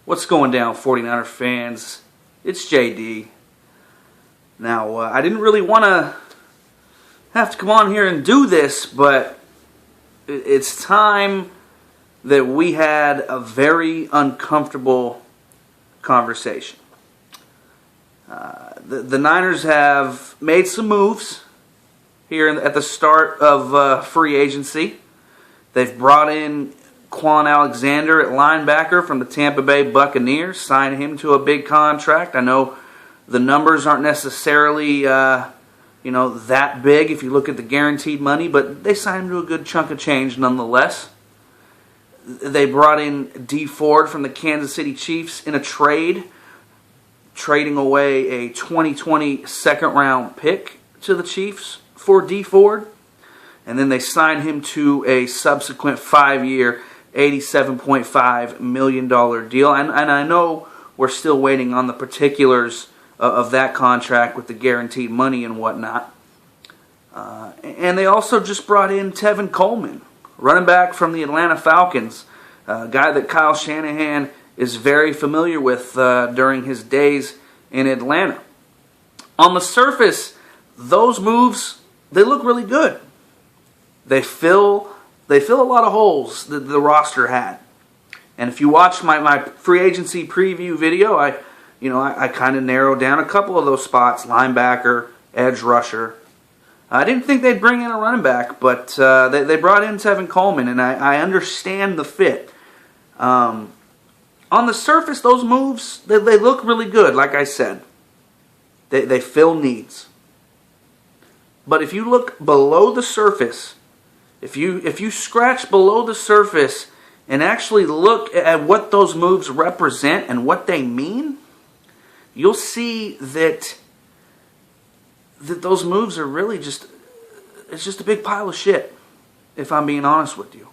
What's going down, 49er fans? It's JD. Now, I didn't really want to have to come on here and do this, but it's time that we had a very uncomfortable conversation. The Niners have made some moves here at the start of free agency. They've brought in Quan Alexander at linebacker from the Tampa Bay Buccaneers, signed him to a big contract. I know the numbers aren't necessarily that big if you look at the guaranteed money, but they signed him to a good chunk of change nonetheless. They brought in Dee Ford from the Kansas City Chiefs in a trade, trading away a 2020 second-round pick to the Chiefs for Dee Ford. And then they signed him to a subsequent 5-year, $87.5 million deal. And I know we're still waiting on the particulars of that contract with the guaranteed money and whatnot. And they also just brought in Tevin Coleman, running back from the Atlanta Falcons, a guy that Kyle Shanahan is very familiar with during his days in Atlanta. On the surface, those moves, they look really good. They fill a lot of holes that the roster had. And if you watch my free agency preview video, I kind of narrowed down a couple of those spots: linebacker, edge rusher. I didn't think they'd bring in a running back, but they brought in Tevin Coleman, and I understand the fit. On the surface, those moves, they look really good, like I said. They fill needs. But if you look below the surface, if you scratch below the surface and actually look at what those moves represent and what they mean, you'll see that those moves are really it's just a big pile of shit, if I'm being honest with you.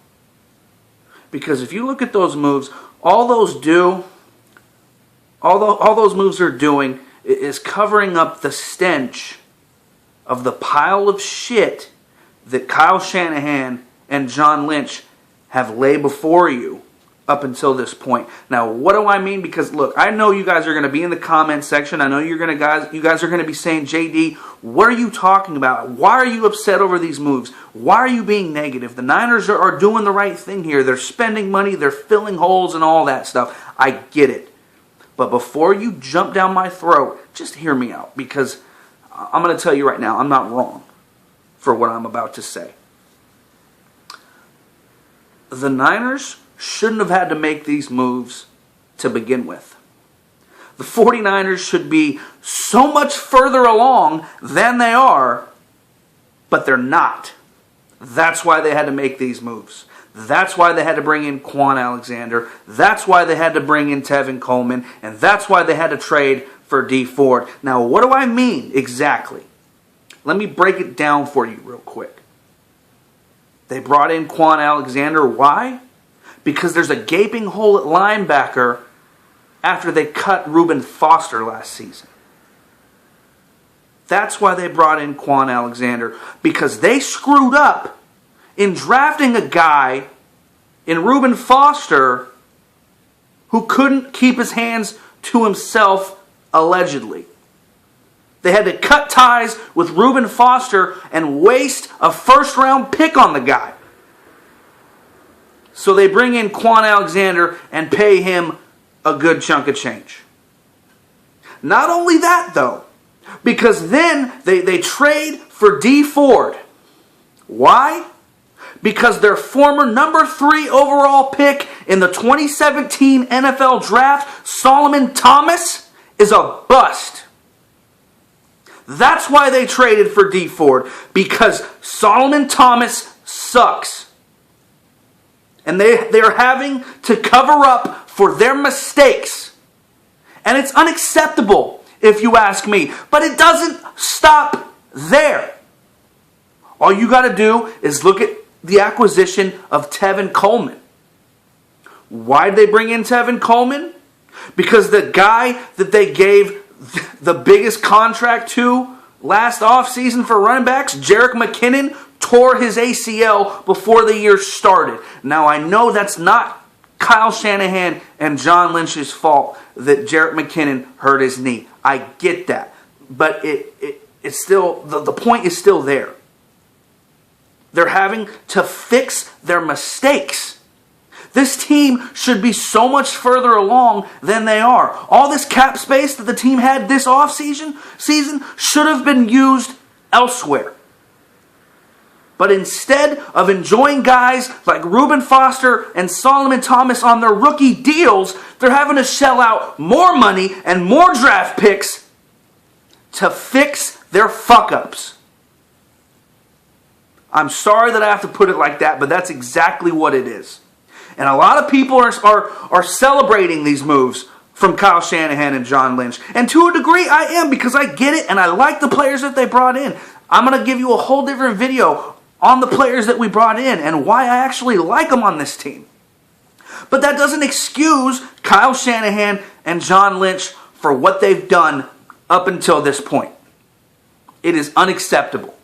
Because if you look at those moves, all those moves are doing is covering up the stench of the pile of shit that Kyle Shanahan and John Lynch have laid before you up until this point. Now, what do I mean? Because look, I know you guys are going to be in the comment section. I know you guys are going to be saying, JD, what are you talking about? Why are you upset over these moves? Why are you being negative? The Niners are doing the right thing here. They're spending money. They're filling holes and all that stuff. I get it. But before you jump down my throat, just hear me out, because I'm going to tell you right now, I'm not wrong for what I'm about to say. The Niners shouldn't have had to make these moves to begin with. The 49ers should be so much further along than they are, but they're not. That's why they had to make these moves. That's why they had to bring in Quan Alexander. That's why they had to bring in Tevin Coleman. And that's why they had to trade for Dee Ford. Now, what do I mean exactly? Let me break it down for you real quick. They brought in Quan Alexander. Why? Because there's a gaping hole at linebacker after they cut Reuben Foster last season. That's why they brought in Quan Alexander. Because they screwed up in drafting a guy in Reuben Foster who couldn't keep his hands to himself, allegedly. They had to cut ties with Reuben Foster and waste a first-round pick on the guy. So they bring in Quan Alexander and pay him a good chunk of change. Not only that, though, because then they trade for Dee Ford. Why? Because their former number 3 overall pick in the 2017 NFL Draft, Solomon Thomas, is a bust. That's why they traded for Dee Ford, because Solomon Thomas sucks. And they are having to cover up for their mistakes. And it's unacceptable, if you ask me. But it doesn't stop there. All you got to do is look at the acquisition of Tevin Coleman. Why did they bring in Tevin Coleman? Because the guy that they gave the biggest contract to last offseason for running backs, Jerick McKinnon, tore his ACL before the year started. Now, I know that's not Kyle Shanahan and John Lynch's fault that Jerick McKinnon hurt his knee. I get that. But it's still, the point is still there. They're having to fix their mistakes. This team should be so much further along than they are. All this cap space that the team had this offseason should have been used elsewhere. But instead of enjoying guys like Reuben Foster and Solomon Thomas on their rookie deals, they're having to shell out more money and more draft picks to fix their fuck-ups. I'm sorry that I have to put it like that, but that's exactly what it is. And a lot of people are celebrating these moves from Kyle Shanahan and John Lynch. And to a degree, I am, because I get it and I like the players that they brought in. I'm going to give you a whole different video on the players that we brought in and why I actually like them on this team. But that doesn't excuse Kyle Shanahan and John Lynch for what they've done up until this point. It is unacceptable.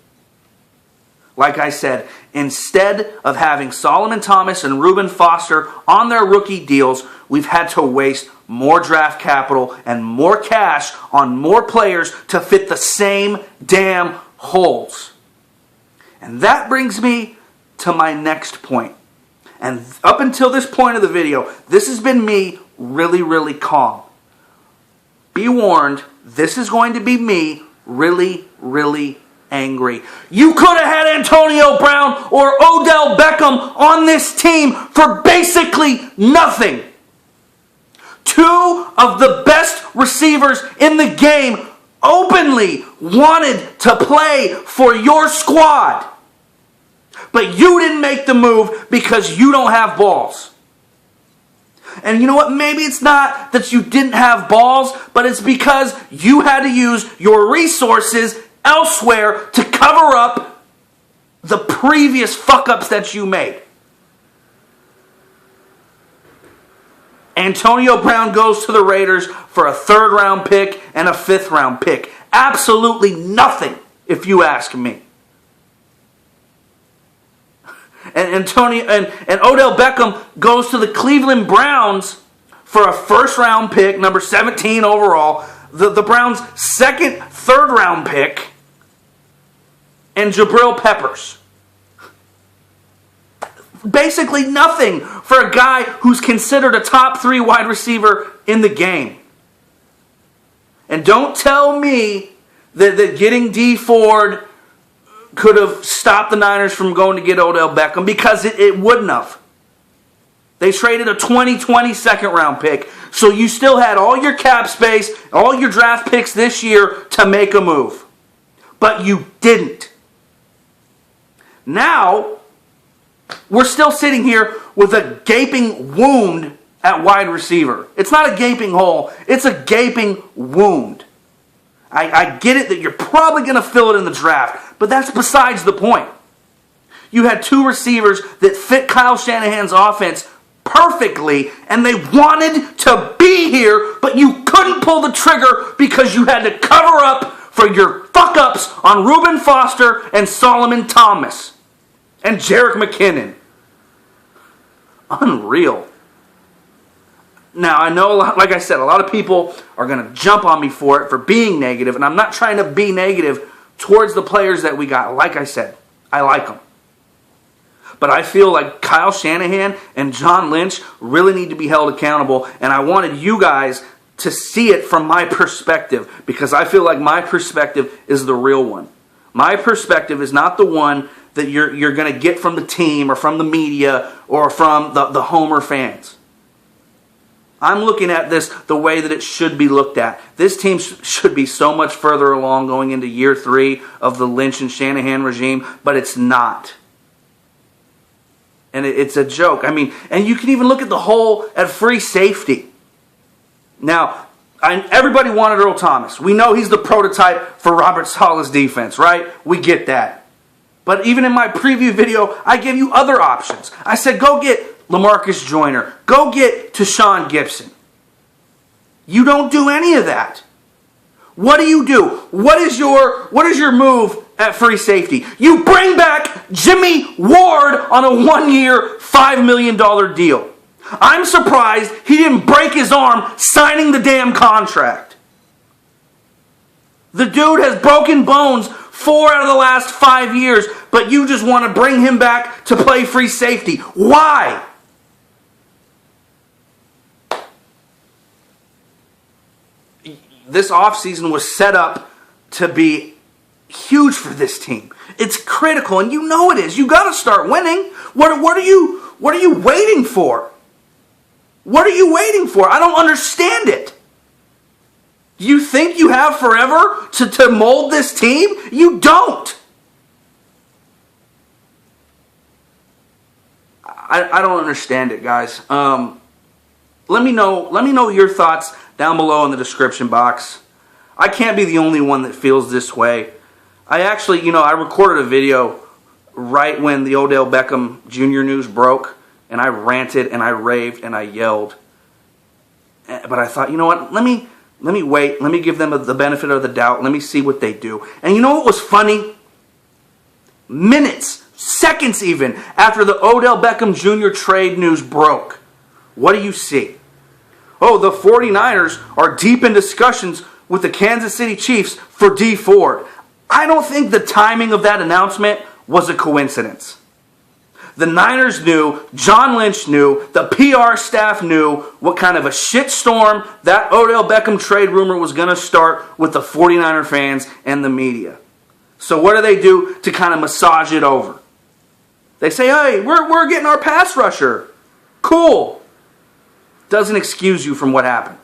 Like I said, instead of having Solomon Thomas and Reuben Foster on their rookie deals, we've had to waste more draft capital and more cash on more players to fit the same damn holes. And that brings me to my next point. And up until this point of the video, this has been me really, really calm. Be warned, this is going to be me really, really angry. You could have had Antonio Brown or Odell Beckham on this team for basically nothing. Two of the best receivers in the game openly wanted to play for your squad. But you didn't make the move because you don't have balls. And you know what? Maybe it's not that you didn't have balls, but it's because you had to use your resources elsewhere to cover up the previous fuck-ups that you made. Antonio Brown goes to the Raiders for a 3rd-round pick and a 5th-round pick. Absolutely nothing, if you ask me. And Odell Beckham goes to the Cleveland Browns for a 1st-round pick, number 17 overall, the Browns' 2nd, 3rd-round pick, and Jabril Peppers. Basically nothing for a guy who's considered a top 3 wide receiver in the game. And don't tell me that getting D Ford could have stopped the Niners from going to get Odell Beckham, because it wouldn't have. They traded a 2020 2nd-round pick, so you still had all your cap space, all your draft picks this year to make a move. But you didn't. Now, we're still sitting here with a gaping wound at wide receiver. It's not a gaping hole, it's a gaping wound. I get it that you're probably going to fill it in the draft, but that's besides the point. You had 2 receivers that fit Kyle Shanahan's offense perfectly, and they wanted to be here, but you couldn't pull the trigger because you had to cover up for your fuck-ups on Reuben Foster and Solomon Thomas and Jerick McKinnon. Unreal. Now, I know, like I said, a lot of people are going to jump on me for it, for being negative, and I'm not trying to be negative towards the players that we got. Like I said, I like them. But I feel like Kyle Shanahan and John Lynch really need to be held accountable, and I wanted you guys to see it from my perspective, because I feel like my perspective is the real one. My perspective is not the one that you're going to get from the team or from the media or from the Homer fans. I'm looking at this the way that it should be looked at. This team should be so much further along going into year 3 of the Lynch and Shanahan regime, but it's not. And it's a joke. I mean, and you can even look at the hole at free safety. Now, everybody wanted Earl Thomas. We know he's the prototype for Robert Saleh's defense, right? We get that. But even in my preview video, I gave you other options. I said, go get LaMarcus Joyner. Go get Tashawn Gibson. You don't do any of that. What do you do? What is your move at free safety? You bring back Jimmy Ward on a 1-year, $5 million deal. I'm surprised he didn't break his arm signing the damn contract. The dude has broken bones 4 out of the last 5 years, but you just want to bring him back to play free safety. Why? This offseason was set up to be huge for this team. It's critical, and you know it is. You got to start winning. What are you waiting for? What are you waiting for? I don't understand it. You think you have forever to mold this team? You don't. I don't understand it, guys. Let me know your thoughts down below in the description box. I can't be the only one that feels this way. I actually, I recorded a video right when the Odell Beckham Jr. news broke, and I ranted and I raved and I yelled. But I thought, you know what? Let me wait. Let me give them the benefit of the doubt. Let me see what they do. And you know what was funny? Minutes, seconds even, after the Odell Beckham Jr. trade news broke, what do you see? Oh, the 49ers are deep in discussions with the Kansas City Chiefs for Dee Ford. I don't think the timing of that announcement was a coincidence. The Niners knew, John Lynch knew, the PR staff knew what kind of a shitstorm that Odell Beckham trade rumor was going to start with the 49er fans and the media. So what do to kind of massage it over? They say, hey, we're getting our pass rusher. Cool. Doesn't excuse you from what happened.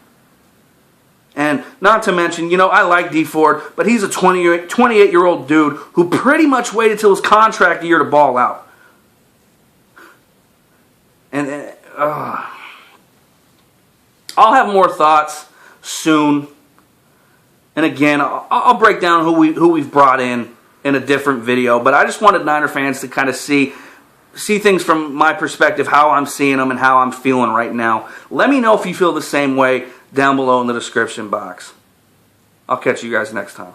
And not to mention, I like Dee Ford, but he's a 28-year-old dude who pretty much waited till his contract year to ball out. And I'll have more thoughts soon. And again, I'll break down who we've brought in a different video. But I just wanted Niner fans to kind of see things from my perspective, how I'm seeing them and how I'm feeling right now. Let me know if you feel the same way down below in the description box. I'll catch you guys next time.